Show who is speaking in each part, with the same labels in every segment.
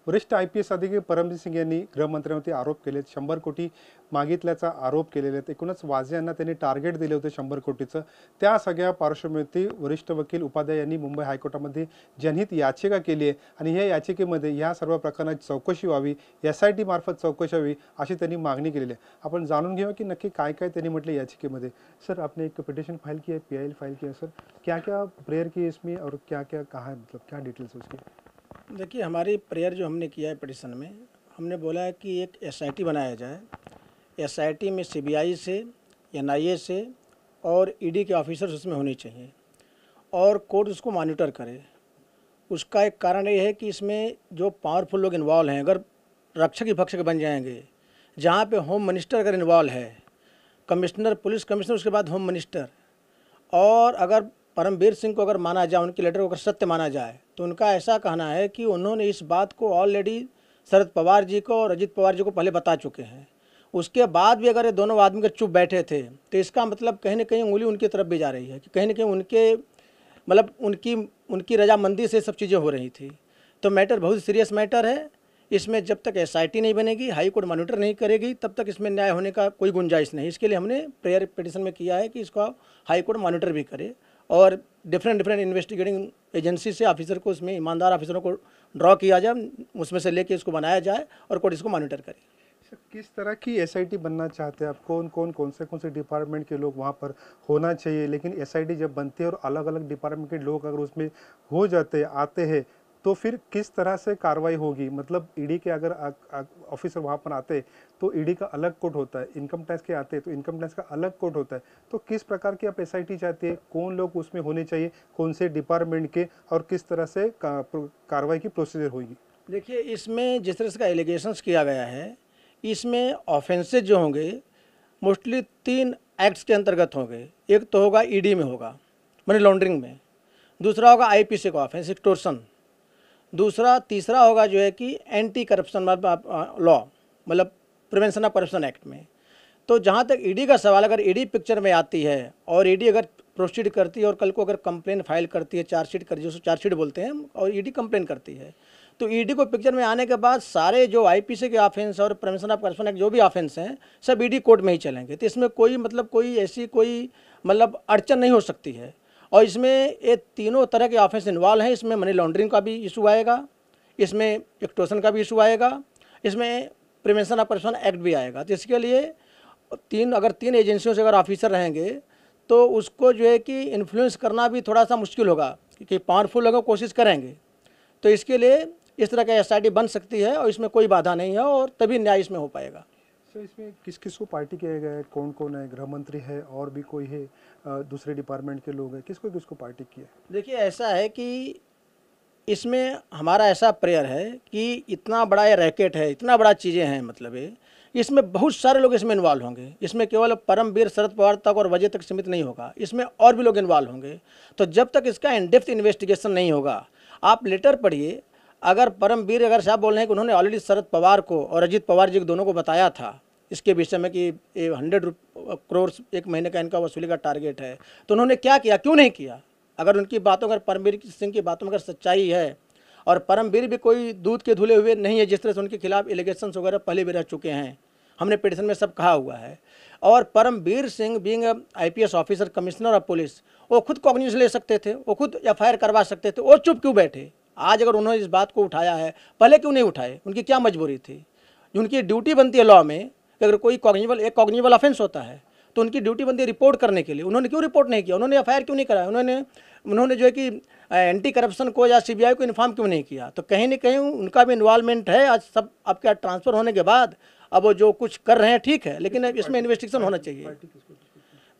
Speaker 1: वरिष्ठ IPS अधिकारी परमजीत सिंग यांनी गृहमंत्र्यांवरती आरोप केलेत. 100 कोटी मागितल्याचा आरोप केलेले आहेत. एकूणच वाझे यांना त्यांनी टार्गेट दिले होते 100 कोटीचं. त्या सगळ्या पार्श्वभूमीवरती वरिष्ठ वकील उपाध्याय यांनी मुंबई हायकोर्टामध्ये जनहित याचिका केली आहे आणि या याचिकेमध्ये या सर्व प्रकरणाची चौकशी व्हावी, SIT मार्फत चौकशी व्हावी अशी त्यांनी मागणी केलेली आहे. आपण जाणून घेऊया की नक्की काय काय त्यांनी म्हटलं याचिकेमध्ये. सर, आपने एक पिटिशन फाइल की है, PIL फाइल किया सर, क्या क्या प्रेयर की इसमें और क्या क्या कहा है, मतलब क्या डिटेल्स है उसकी?
Speaker 2: देखिए, हमारी प्रेयर जो हमने किया है पिटिशन में, हमने बोला है कि एक SIT बनाया जाए। SIT में CBI से, NIA से और ED के ऑफिसर्स उसमें होने चाहिए और कोर्ट उसको मॉनिटर करे। उसका एक कारण ये है कि इसमें जो पावरफुल लोग इन्वॉल्व हैं, अगर रक्षक ही भक्षक बन जाएंगे, जहाँ पे होम मिनिस्टर अगर इन्वॉल्व है, कमिश्नर, पुलिस कमिश्नर, उसके बाद होम मिनिस्टर, और अगर परमवीर सिंह को अगर माना जाए, उनके लेटर को अगर सत्य माना जाए, तो उनका ऐसा कहना है कि उन्होंने इस बात को ऑलरेडी शरद पवार जी को और अजित पवार जी को पहले बता चुके हैं। उसके बाद भी अगर ये दोनों आदमी अगर चुप बैठे थे तो इसका मतलब कहीं ना कहीं उंगली उनकी तरफ भी जा रही है कि कहीं ना कहीं उनके मतलब उनकी उनकी रजामंदी से सब चीज़ें हो रही थी। तो मैटर बहुत सीरियस मैटर है। इसमें जब तक SIT नहीं बनेगी, हाई कोर्ट मॉनिटर नहीं करेगी, तब तक इसमें न्याय होने का कोई गुंजाइश नहीं। इसके लिए हमने प्रेयर पिटिशन में किया है कि इसको हाई कोर्ट मॉनिटर भी करे और डिफरेंट इन्वेस्टिगेटिंग एजेंसी से ऑफिसर को, उसमें ईमानदार ऑफिसरों को ड्रॉ किया जाए, उसमें से लेके इसको बनाया जाए और कोर्ट इसको मॉनिटर करे।
Speaker 1: सर, किस तरह की SIT बनना चाहते हैं आप? कौन से डिपार्टमेंट के लोग वहाँ पर होना चाहिए? लेकिन SIT जब बनती है और अलग अलग डिपार्टमेंट के लोग अगर उसमें हो जाते हैं, आते हैं, तो फिर किस तरह से कार्रवाई होगी? मतलब ED के अगर ऑफिसर वहाँ पर आते हैं तो ED का अलग कोड होता है, इनकम टैक्स के आते हैं तो इनकम टैक्स का अलग कोड होता है। तो किस प्रकार की आप SIT चाहते हैं? कौन लोग उसमें होने चाहिए, कौन से डिपार्टमेंट के, और किस तरह से कार्रवाई की प्रोसीजर होगी?
Speaker 2: देखिए, इसमें जिस तरह से का एलिगेशंस किया गया है, इसमें ऑफेंसेज जो होंगे मोस्टली 3 एक्ट्स के अंतर्गत होंगे। एक तो होगा ED में होगा, मनी लॉन्ड्रिंग में। दूसरा होगा IPC का ऑफेंस, एक्सटॉर्शन। तीसरा होगा जो है कि एंटी करप्शन लॉ, मतलब प्रिवेंशन ऑफ करप्शन एक्ट में। तो जहाँ तक ED का सवाल, अगर ED पिक्चर में आती है और ED अगर प्रोसीड करती है और कल को अगर कंप्लेन फाइल करती है, चार्जशीट कर, जिसको चार्जशीट बोलते हैं, और ED कंप्लेन करती है, तो ED को पिक्चर में आने के बाद सारे जो IPC के ऑफेंस और प्रिवेंशन ऑफ करप्शन एक्ट जो भी ऑफेंस हैं, सब ED कोर्ट में ही चलेंगे। तो इसमें कोई ऐसी अड़चन नहीं हो सकती है। और इसमें ये तीनों तरह के ऑफेंस इन्वॉल्व हैं। इसमें मनी लॉन्ड्रिंग का भी इशू आएगा, इसमें एक्सटॉर्शन का भी इशू आएगा, इसमें प्रिवेंशन ऑफ करप्शन एक्ट भी आएगा। तो इसके लिए अगर तीन एजेंसियों से अगर ऑफिसर रहेंगे तो उसको जो है कि इन्फ्लुएंस करना भी थोड़ा सा मुश्किल होगा, क्योंकि पावरफुल लोगों कोशिश करेंगे। तो इसके लिए इस तरह का SIT बन सकती है और इसमें कोई बाधा नहीं है और तभी न्याय इसमें हो पाएगा।
Speaker 1: सर, इसमें किस किस को पार्टी किया गया है? कौन कौन है? गृह मंत्री है और भी कोई है? दूसरे डिपार्टमेंट के लोग हैं? किसको किसको पार्टी की है?
Speaker 2: देखिए, ऐसा है कि इसमें हमारा ऐसा प्रेयर है कि इतना बड़ा ये रैकेट है, इतना बड़ा चीज़ें हैं, मतलब ये इसमें बहुत सारे लोग इसमें इन्वॉल्व होंगे। इसमें केवल परमवीर शरद पवार तक और वजह तक सीमित नहीं होगा, इसमें और भी लोग इन्वॉल्व होंगे। तो जब तक इसका इन डेप्थ इन्वेस्टिगेशन नहीं होगा, आप लेटर पढ़िए। अगर परमवीर अगर साहब बोल रहे हैं कि उन्होंने ऑलरेडी शरद पवार को और अजित पवार जी को दोनों को बताया था इसके विषय में कि 100 करोड़ एक महीने का इनका वसूली का टारगेट है, तो उन्होंने क्या किया, क्यों नहीं किया? अगर उनकी बातों, अगर परमवीर सिंह की बातों में अगर सच्चाई है, और परमवीर भी कोई दूध के धुले हुए नहीं है, जिस तरह से उनके खिलाफ एलिगेशंस वगैरह पहले भी रह चुके हैं, हमने पिटिशन में सब कहा हुआ है। और Paramvir Singh being IPS officer, commissioner of police, वो खुद कॉग्निशन ले सकते थे, वो खुद FIR करवा सकते थे, और चुप क्यों बैठे? आज अगर उन्होंने इस बात को उठाया है, पहले क्यों नहीं उठाए? उनकी क्या मजबूरी थी? उनकी ड्यूटी बनती है लॉ में, अगर कोई कॉग्निबल ऑफेंस होता है तो उनकी ड्यूटी बनती है रिपोर्ट करने के लिए। उन्होंने क्यों रिपोर्ट नहीं किया? उन्होंने FIR क्यों नहीं कराया? उन्होंने जो है कि एंटी करप्शन को या CBI को इन्फॉर्म क्यों नहीं किया? तो कहीं ना कहीं उनका भी इन्वॉल्वमेंट है। आज सब आपका ट्रांसफ़र होने के बाद अब वो जो कुछ कर रहे हैं ठीक है, लेकिन अब इसमें इन्वेस्टिगेशन होना चाहिए।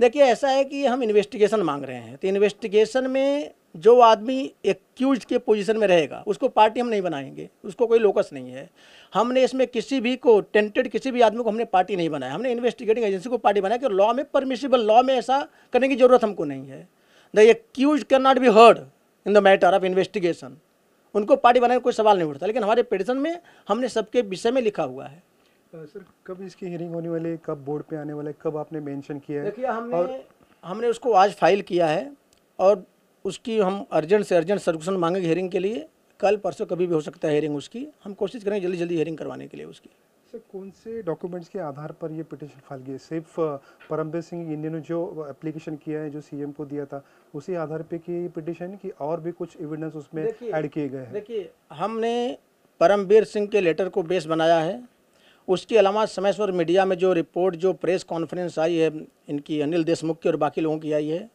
Speaker 2: देखिए, ऐसा है कि हम इन्वेस्टिगेशन मांग रहे हैं, तो इन्वेस्टिगेशन में जो आदमी एक्यूज के पोजीशन में रहेगा उसको पार्टी हम नहीं बनाएंगे, उसको कोई लोकस नहीं है। हमने इसमें किसी भी को टेंटेड किसी भी आदमी को हमने पार्टी नहीं बनाया, हमने इन्वेस्टिगेटिंग एजेंसी को पार्टी बनाया कि लॉ में परमिसिबल, लॉ में ऐसा करने की जरूरत हमको नहीं है। The accused can not be heard in the matter of investigation, उनको पार्टी बनाने का कोई सवाल नहीं उठता। लेकिन हमारे पिटिशन में हमने सबके विषय में लिखा हुआ है।
Speaker 1: सर, कब इसकी हियरिंग होने वाली है? कब बोर्ड पे आने वाला है? कब आपने मेंशन किया है?
Speaker 2: देखिए, हमने उसको आज फाइल किया है और उसकी हम अर्जेंट से अर्जेंट सॉल्यूशन मांगेंगे हियरिंग के लिए। कल परसों कभी भी हो सकता है हियरिंग उसकी। हम कोशिश करेंगे जल्दी जल्दी हियरिंग करवाने के लिए उसकी।
Speaker 1: सर कौन से डॉक्यूमेंट्स के आधार पर ये पिटीशन फाइल की है? सिर्फ परमबीर सिंह इंडिया ने जो एप्लीकेशन किया है, जो सीएम को दिया था, उसी आधार पे की पिटीशन की और भी कुछ एविडेंस उसमें ऐड किए गए हैं?
Speaker 2: देखिए, हमने परमबीर सिंह के लेटर को बेस बनाया है। उसके अलावा समय पर मीडिया में जो रिपोर्ट, जो प्रेस कॉन्फ्रेंस आई है इनकी, अनिल देशमुख की और बाकी लोगों की आई है,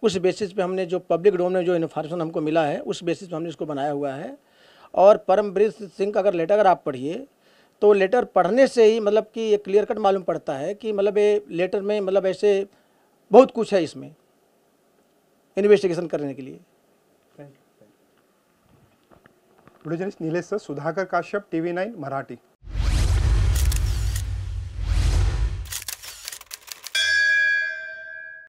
Speaker 2: उस बेसिस पे हमने जो पब्लिक डोमेन में जो इन्फॉर्मेशन हमको मिला है, उस बेसिस पे हमने इसको बनाया हुआ है। और परमबीर सिंह का अगर लेटर अगर आप पढ़िए तो लेटर पढ़ने से ही मतलब कि ये क्लियर कट मालूम पड़ता है कि मतलब ये लेटर में मतलब ऐसे बहुत कुछ है इसमें इन्वेस्टिगेशन करने के लिए।
Speaker 1: Video journalist Nilesh sir, Sudhakar Kashyap, TV9 Marathi.